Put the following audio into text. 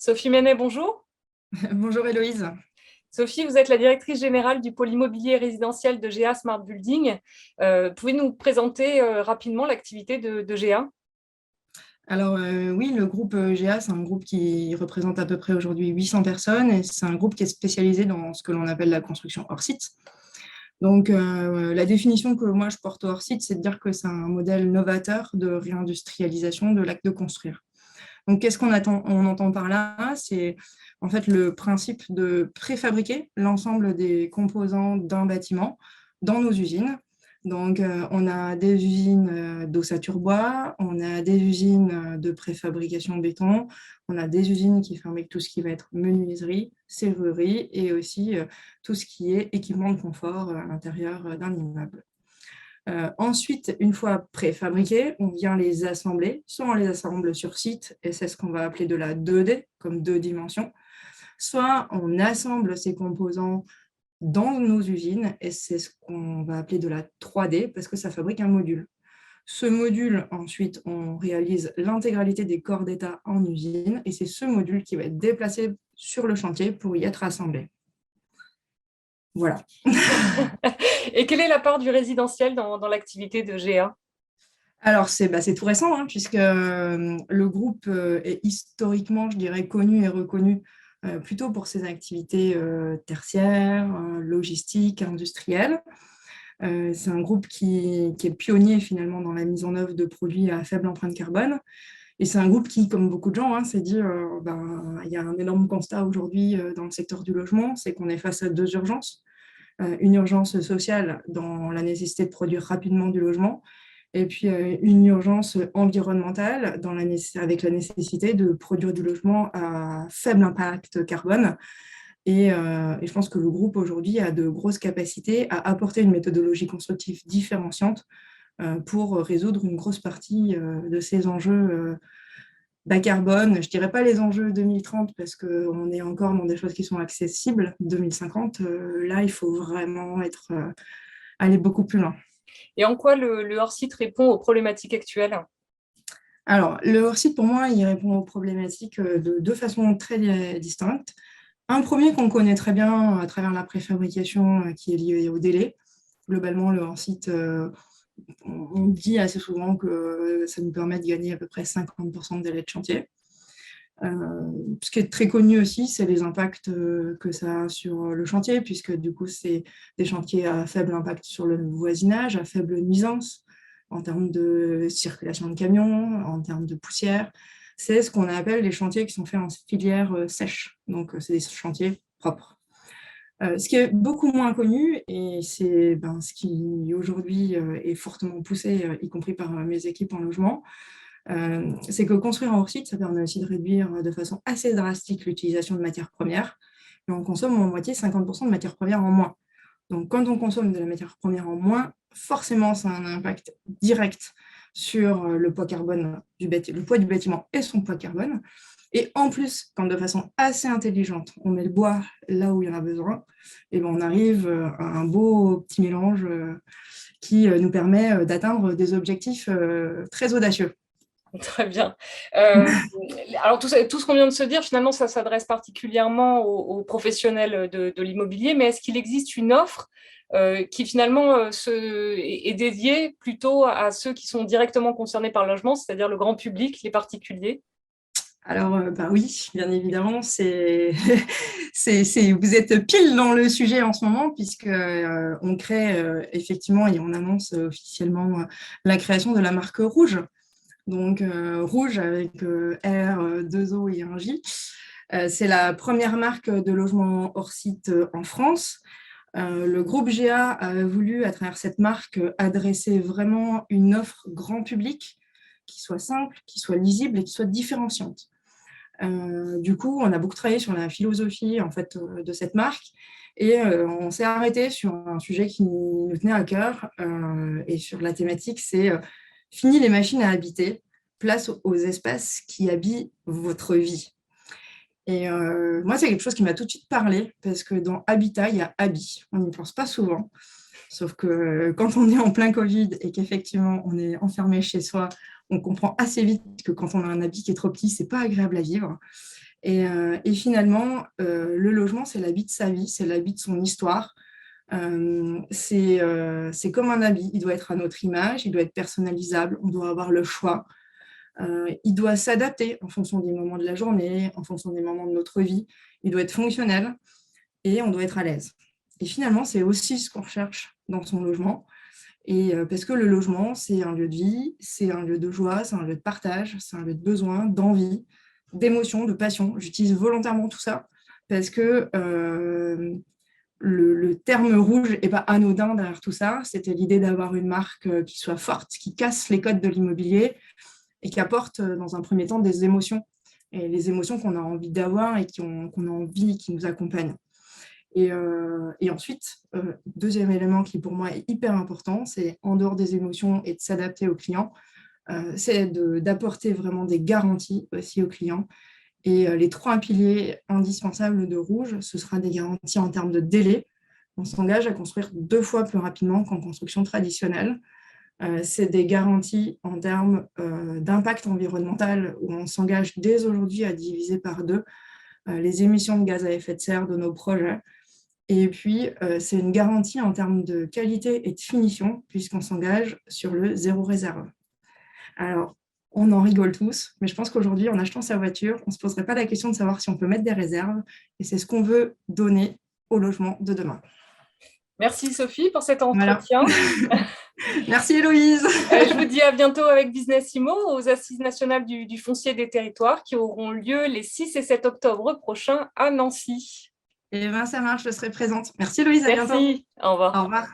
Sophie Menet, bonjour. Bonjour Héloïse. Sophie, vous êtes la directrice générale du pôle immobilier résidentiel de GA Smart Building. Pouvez-vous nous présenter rapidement l'activité de GA? Oui, le groupe GA, c'est un groupe qui représente à peu près aujourd'hui 800 personnes et c'est un groupe qui est spécialisé dans ce que l'on appelle la construction hors site. Donc, la définition que moi je porte au hors site, c'est de dire que c'est un modèle novateur de réindustrialisation de l'acte de construire. Donc, qu'est-ce on entend par là? C'est en fait le principe de préfabriquer l'ensemble des composants d'un bâtiment dans nos usines. Donc, on a des usines d'ossature bois, on a des usines de préfabrication béton, on a des usines qui fabriquent tout ce qui va être menuiserie, serrurerie et aussi tout ce qui est équipement de confort à l'intérieur d'un immeuble. Ensuite, une fois préfabriqués, on vient les assembler. Soit on les assemble sur site, et c'est ce qu'on va appeler de la 2D, comme deux dimensions. Soit on assemble ces composants dans nos usines, et c'est ce qu'on va appeler de la 3D, parce que ça fabrique un module. Ce module, ensuite, on réalise l'intégralité des corps d'état en usine, et c'est ce module qui va être déplacé sur le chantier pour y être assemblé. Voilà. Et quelle est la part du résidentiel dans l'activité de GA? Alors, c'est tout récent, hein, puisque le groupe est historiquement, je dirais, connu et reconnu plutôt pour ses activités tertiaires, logistiques, industrielles. C'est un groupe qui est pionnier finalement dans la mise en œuvre de produits à faible empreinte carbone. Et c'est un groupe qui, comme beaucoup de gens, s'est dit il y a un énorme constat aujourd'hui dans le secteur du logement, c'est qu'on est face à deux urgences. Une urgence sociale dans la nécessité de produire rapidement du logement, et puis une urgence environnementale avec la nécessité de produire du logement à faible impact carbone. Et je pense que le groupe aujourd'hui a de grosses capacités à apporter une méthodologie constructive différenciante pour résoudre une grosse partie de ces enjeux bas carbone. Je ne dirais pas les enjeux 2030 parce qu'on est encore dans des choses qui sont accessibles. 2050, là, il faut vraiment aller beaucoup plus loin. Et en quoi le hors-site répond aux problématiques actuelles? Alors, le hors-site, pour moi, il répond aux problématiques de deux façons très distinctes. Un premier qu'on connaît très bien à travers la préfabrication qui est lié au délai. Globalement, le hors-site, on dit assez souvent que ça nous permet de gagner à peu près 50% de délai de chantier. Ce qui est très connu aussi, c'est les impacts que ça a sur le chantier, puisque du coup, c'est des chantiers à faible impact sur le voisinage, à faible nuisance en termes de circulation de camions, en termes de poussière. C'est ce qu'on appelle les chantiers qui sont faits en filière sèche. Donc, c'est des chantiers propres. Ce qui est beaucoup moins connu, et c'est ce qui aujourd'hui est fortement poussé, y compris par mes équipes en logement, c'est que construire en hors-site, ça permet aussi de réduire de façon assez drastique l'utilisation de matières premières. Et on consomme en moitié 50% de matières premières en moins. Donc, quand on consomme de la matière première en moins, forcément, ça a un impact direct sur le poids carbone le poids du bâtiment et son poids carbone. Et en plus, quand de façon assez intelligente, on met le bois là où il y en a besoin, et on arrive à un beau petit mélange qui nous permet d'atteindre des objectifs très audacieux. Très bien. Alors, tout ce qu'on vient de se dire, finalement, ça s'adresse particulièrement aux professionnels de l'immobilier, mais est-ce qu'il existe une offre qui finalement est dédiée plutôt à ceux qui sont directement concernés par le logement, c'est-à-dire le grand public, les particuliers? Alors, oui, bien évidemment, vous êtes pile dans le sujet en ce moment, puisque on crée effectivement et on annonce officiellement la création de la marque Rouge. Donc, Rouge avec R, 2 O et un J. C'est la première marque de logement hors site en France. Le groupe GA a voulu, à travers cette marque, adresser vraiment une offre grand public qui soit simple, qui soit lisible et qui soit différenciante. Du coup, on a beaucoup travaillé sur la philosophie en fait, de cette marque et on s'est arrêté sur un sujet qui nous tenait à cœur et sur la thématique, c'est fini les machines à habiter, place aux espaces qui habillent votre vie. Et moi, c'est quelque chose qui m'a tout de suite parlé parce que dans habitat, il y a habit. On n'y pense pas souvent. Sauf que quand on est en plein Covid et qu'effectivement on est enfermé chez soi, on comprend assez vite que quand on a un habit qui est trop petit, c'est pas agréable à vivre. Et finalement, le logement, c'est l'habit de sa vie, c'est l'habit de son histoire. C'est comme un habit, il doit être à notre image, il doit être personnalisable, on doit avoir le choix. Il doit s'adapter en fonction des moments de la journée, en fonction des moments de notre vie. Il doit être fonctionnel et on doit être à l'aise. Et finalement, c'est aussi ce qu'on recherche dans son logement. Et parce que le logement, c'est un lieu de vie, c'est un lieu de joie, c'est un lieu de partage, c'est un lieu de besoin, d'envie, d'émotion, de passion. J'utilise volontairement tout ça parce que le terme rouge n'est pas anodin derrière tout ça. C'était l'idée d'avoir une marque qui soit forte, qui casse les codes de l'immobilier et qui apporte dans un premier temps des émotions. Et les émotions qu'on a envie d'avoir et qu'on a envie, qui nous accompagnent. Et ensuite, deuxième élément qui pour moi est hyper important, c'est en dehors des émotions et de s'adapter aux clients, c'est d'apporter vraiment des garanties aussi aux clients. Et les trois piliers indispensables de Rouge, ce sera des garanties en termes de délai. On s'engage à construire 2 fois plus rapidement qu'en construction traditionnelle. C'est des garanties en termes d'impact environnemental, où on s'engage dès aujourd'hui à diviser par 2 les émissions de gaz à effet de serre de nos projets. Et puis, c'est une garantie en termes de qualité et de finition, puisqu'on s'engage sur le zéro réserve. Alors, on en rigole tous, mais je pense qu'aujourd'hui, en achetant sa voiture, on ne se poserait pas la question de savoir si on peut mettre des réserves, et c'est ce qu'on veut donner au logement de demain. Merci Sophie pour cet Voilà. entretien. Merci Héloïse. Je vous dis à bientôt avec Business Immo aux Assises nationales du foncier des territoires qui auront lieu les 6 et 7 octobre prochains à Nancy. Et bien, ça marche, je serai présente. Merci Héloïse, à bientôt. Merci, au revoir. Au revoir.